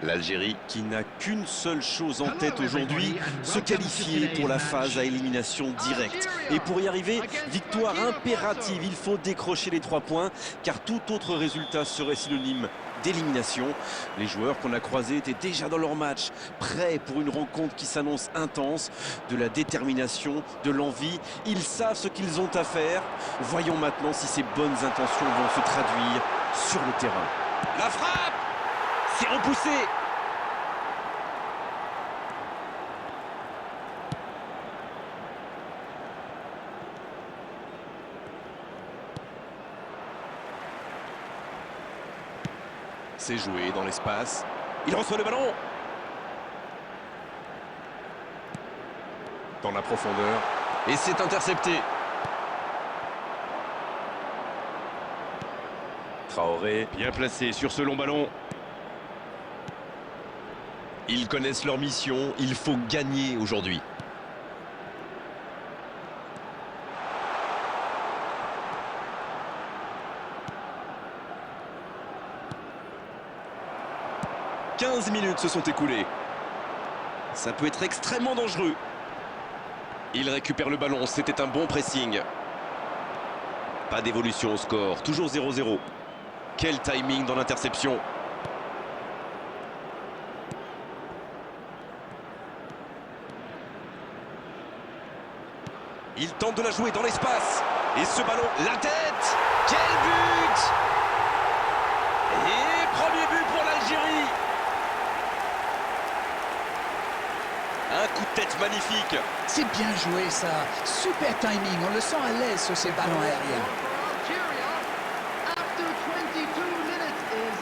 L'Algérie qui n'a qu'une seule chose en tête aujourd'hui, se qualifier pour la phase à élimination directe. Et pour y arriver, victoire impérative, il faut décrocher les 3 points, car tout autre résultat serait synonyme d'élimination. Les joueurs qu'on a croisés étaient déjà dans leur match, prêts pour une rencontre qui s'annonce intense, de la détermination, de l'envie. Ils savent ce qu'ils ont à faire. Voyons maintenant si ces bonnes intentions vont se traduire sur le terrain. La frappe! C'est repoussé. C'est joué dans l'espace. Il reçoit le ballon. Dans la profondeur. Et c'est intercepté. Traoré, bien placé sur ce long ballon. Ils connaissent leur mission, il faut gagner aujourd'hui. « 15 minutes se sont écoulées. Ça peut être extrêmement dangereux. Il récupère le ballon, c'était un bon pressing. Pas d'évolution au score, toujours 0-0. Quel timing dans l'interception. Il tente de la jouer dans l'espace. Et ce ballon, la tête! Quel but! Et premier but pour l'Algérie. Un coup de tête magnifique. C'est bien joué ça. Super timing. On le sent à l'aise sur ces ballons aériens. After 22 minutes is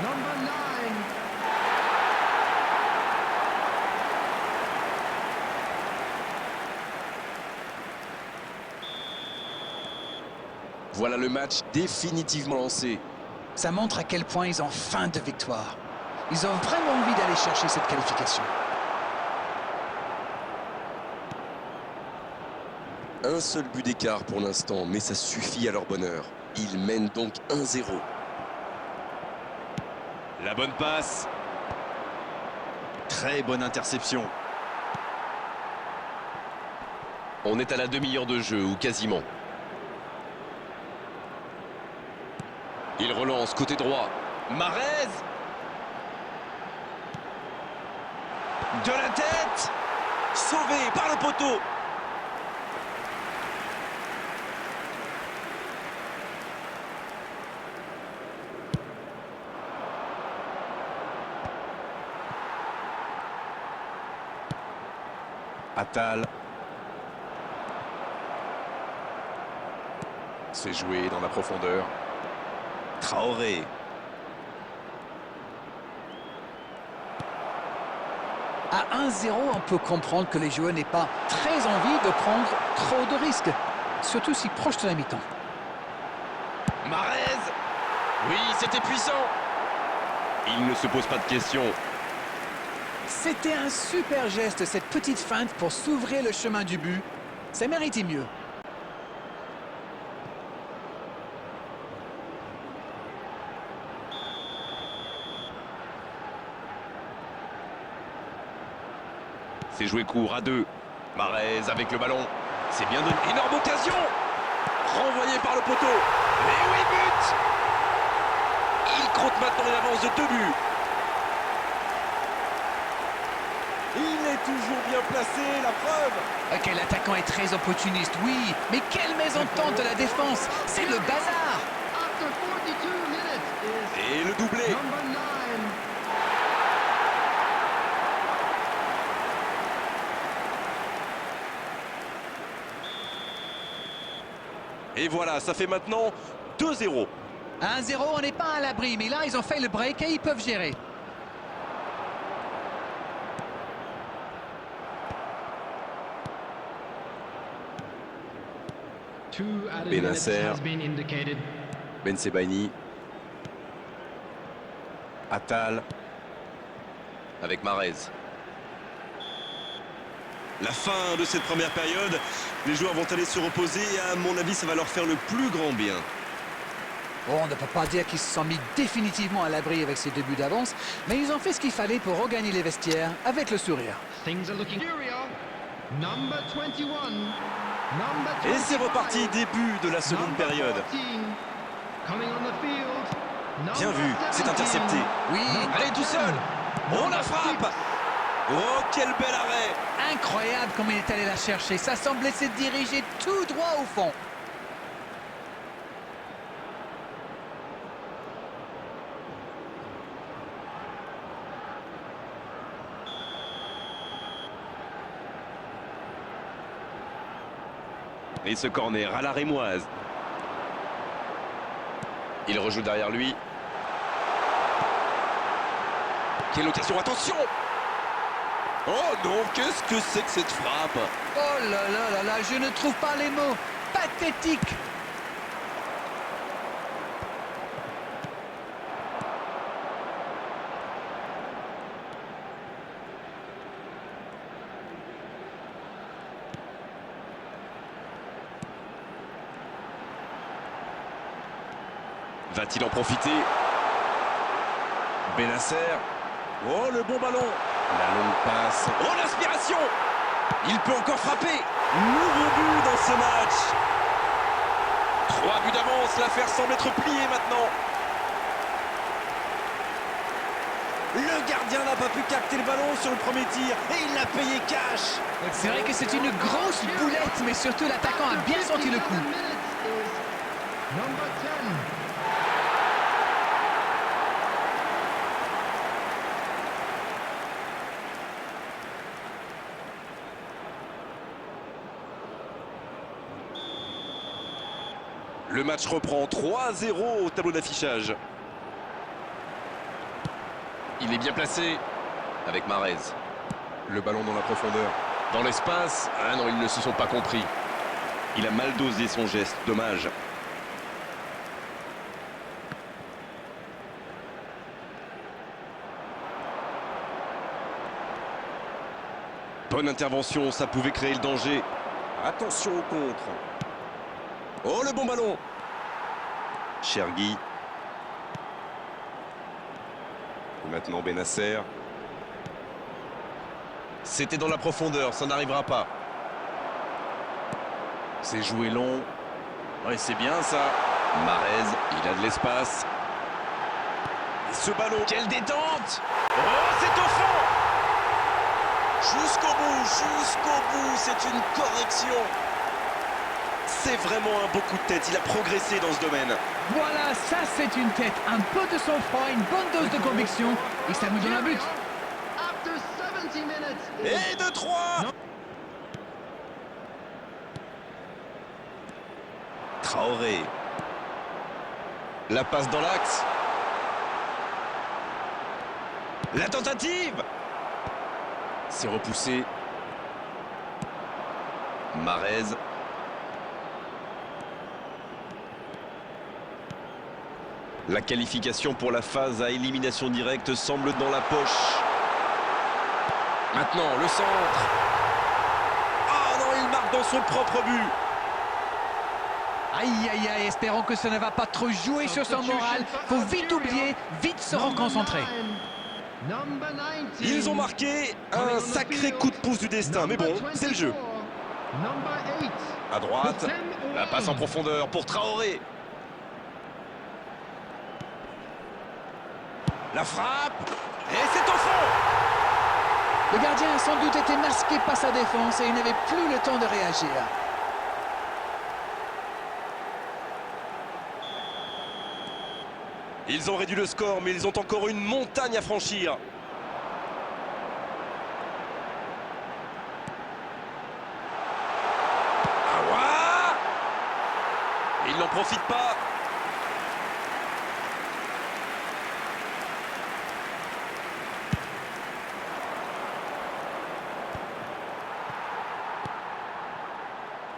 number 9. Voilà le match définitivement lancé. Ça montre à quel point ils ont faim de victoire. Ils ont vraiment envie d'aller chercher cette qualification. Un seul but d'écart pour l'instant, mais ça suffit à leur bonheur. Ils mènent donc 1-0. La bonne passe. Très bonne interception. On est à la demi-heure de jeu, ou quasiment. Il relance côté droit. Mahrez. De la tête. Sauvé par le poteau. Attal. C'est joué dans la profondeur. Traoré. À 1-0, on peut comprendre que les joueurs n'aient pas très envie de prendre trop de risques. Surtout si proche de la mi-temps. Mahrez. Oui, c'était puissant. Il ne se pose pas de questions. C'était un super geste, cette petite feinte pour s'ouvrir le chemin du but. Ça méritait mieux. C'est joué court à 2. Mahrez avec le ballon. C'est bien donné. Énorme occasion. Renvoyé par le poteau. Et oui, but. Il compte maintenant une avance de 2 buts. Il est toujours bien placé, la preuve. Ok, l'attaquant est très opportuniste, oui. Mais quelle mésentente de la défense. C'est le bazar. After 42 minutes is Et le doublé. number 9. Et voilà, ça fait maintenant 2-0. 1-0, on n'est pas à l'abri, mais là, ils ont fait le break et ils peuvent gérer. Benasser. Ben Sebaini. Attal. Avec Mahrez. La fin de cette première période. Les joueurs vont aller se reposer et à mon avis, ça va leur faire le plus grand bien. Bon, on ne peut pas dire qu'ils se sont mis définitivement à l'abri avec ces 2 buts d'avance, mais ils ont fait ce qu'il fallait pour regagner les vestiaires avec le sourire. Things are looking superior. Number 21. Number Et c'est 25. reparti, début de la seconde Number période. 14. Coming on the field. Bien Number vu, c'est 17. intercepté. Oui, Allez, tout seul. On la frappe. Oh, quel bel arrêt. incroyable comme il est allé la chercher. Ça semblait se diriger tout droit au fond. Et ce corner à la rémoise. Il rejoue derrière lui. Quelle occasion, attention! Oh non, qu'est-ce que c'est que cette frappe? Oh là là là là, je ne trouve pas les mots. Pathétique. Va-t-il en profiter? Benasser. Oh, le bon ballon. La longue passe. Oh, l'aspiration. Il peut encore frapper. Nouveau but dans ce match. 3 buts d'avance. L'affaire semble être pliée maintenant. Le gardien n'a pas pu capter le ballon sur le premier tir. Et il l'a payé cash. C'est vrai que c'est une grosse boulette, mais surtout l'attaquant a bien senti le coup. Number 10. Le match reprend 3-0 au tableau d'affichage. Il est bien placé avec Mahrez. Le ballon dans la profondeur. Dans l'espace. Ah non, ils ne se sont pas compris. Il a mal dosé son geste. Dommage. Bonne intervention, ça pouvait créer le danger. Attention au contre. Oh, le bon ballon. Chergui. Et maintenant Benasser. C'était dans la profondeur, ça n'arrivera pas. C'est joué long. Ouais, c'est bien ça. Mahrez, il a de l'espace. Et ce ballon, quelle détente! Oh, c'est au fond! Jusqu'au bout, c'est une correction. C'est vraiment un beau coup de tête, il a progressé dans ce domaine. Voilà, ça c'est une tête. Un peu de sang-froid, une bonne dose de conviction. Et ça nous donne un but. After 70 minutes. Et de 3. Traoré. La passe dans l'axe. La tentative. C'est repoussé. Mahrez. La qualification pour la phase à élimination directe semble dans la poche. Maintenant, le centre. Ah non, il marque dans son propre but. Aïe aïe aïe, espérons que ça ne va pas trop jouer sur son moral. Faut vite oublier, vite se reconcentrer. Number 19. Ils ont marqué un sacré coup de pouce du destin, mais bon, c'est le jeu. Number 8. À droite, la passe en profondeur pour Traoré. La frappe, et c'est au fond. Le gardien a sans doute été masqué par sa défense et il n'avait plus le temps de réagir. Ils ont réduit le score, mais ils ont encore une montagne à franchir. Aouah! Ils n'en profitent pas.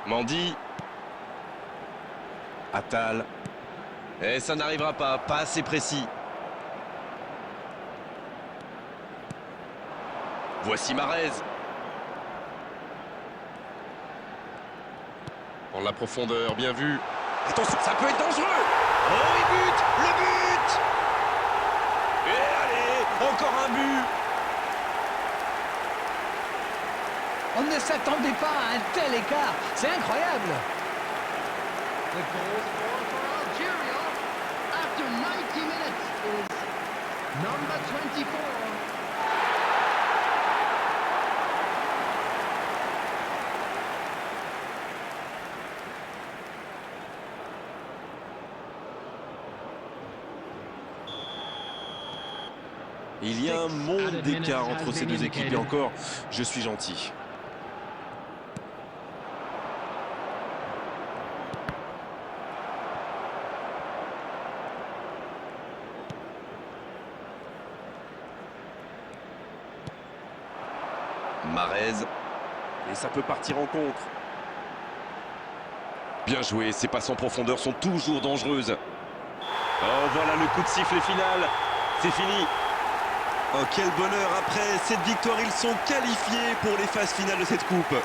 Mendy. Attal. Et ça n'arrivera pas, pas assez précis. Voici Mahrez. Dans la profondeur, bien vu. Attention, ça peut être dangereux. Oh, il bute, le but. Et allez, encore un but. On ne s'attendait pas à un tel écart. C'est incroyable. The goal scored for Algeria after 90 minutes is number 24. Il y a un monde d'écart entre ces deux équipes et encore, je suis gentil. Marez. Et ça peut partir en contre. Bien joué, ces passes en profondeur sont toujours dangereuses. Oh, voilà le coup de sifflet final. C'est fini. Oh, quel bonheur, après cette victoire, ils sont qualifiés pour les phases finales de cette coupe.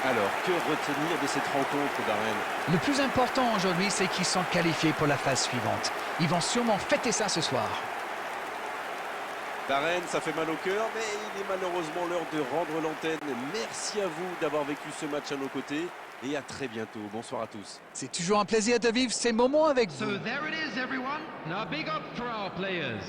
Alors, que retenir de cette rencontre, Darren? Le plus important aujourd'hui, c'est qu'ils sont qualifiés pour la phase suivante. Ils vont sûrement fêter ça ce soir. Darren, ça fait mal au cœur, mais il est malheureusement l'heure de rendre l'antenne. Merci à vous d'avoir vécu ce match à nos côtés et à très bientôt. Bonsoir à tous. C'est toujours un plaisir de vivre ces moments avec vous. So there it is, everyone. Now big up for our players.